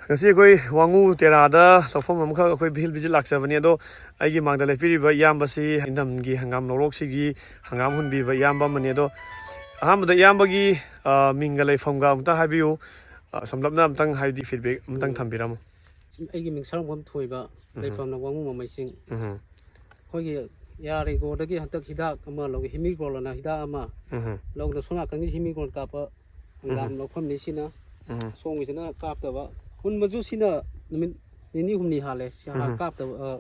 ngasi koi wangu terada lofom amkha koi bihil bijil laksabani ado aigi mangda lepiriba yamba si indam gi hangam lorok sigi hangam hunbi ba yamba mani ado ahamda yamba gi minga leifamga amta habiu samlapna amtang haidi feedback amtang thambiramu aigi ming sarangam thoiba leifamna wangu mamaising khogi yari go dagi hantak hidak ama logi himigol na hidak ama logna sona kangi himigol kapa hangam lofam ni sina songi sina kaptaba hun maju sina nini humni hale siha kaptaba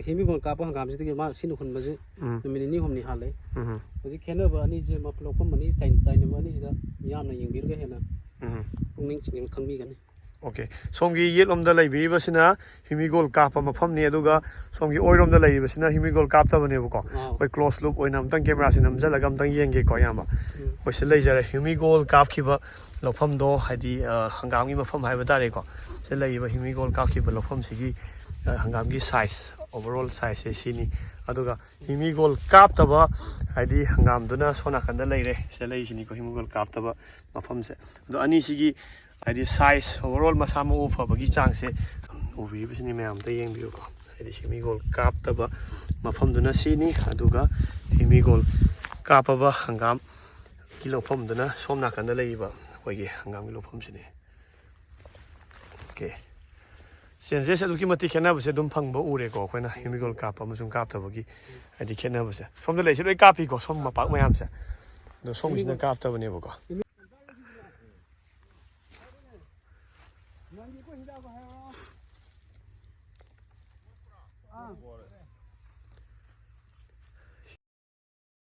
himigol kapa hangam sidagi ma sinu hun maju nini humni hale maju khenaba ani je ma lofam ani tain ma ani da yamna yingbirga hena ning chingim khangmi gani Okay, somgi yelom da laibi basina himigol kapa mafam ni aduga somgi oirom da laibi basina himigol kapta bane ko koi close loop oina amtang camera sinam jalaga amtang yenge ko yama koi se laijare himigol kap khiba lofam do hadi hangam gi mafam haiba tare ko se laiba himigol kap khiba lofam sigi hangam gi size overall size se sini aduga himigol kap taba hadi hangam duna sona kanda laire se lai sini ko himigol kap taba mafam se ado ani sigi hadi size overall masama ufa bagi changse ubi bisini mayam ta yengbiu ko hadi himigol kap taba mafam duna sini aduga himigol kapaba hangam kilo phom duna somna kanda leiba hoige hangam kilo phom sini okay sense se duki mati khena bse dum phangba ure ko khoina himigol kap amasung kap tabagi hadi khena bse somda lei se loi kapi ko som ma pak mayam se do som sina kap tabane ko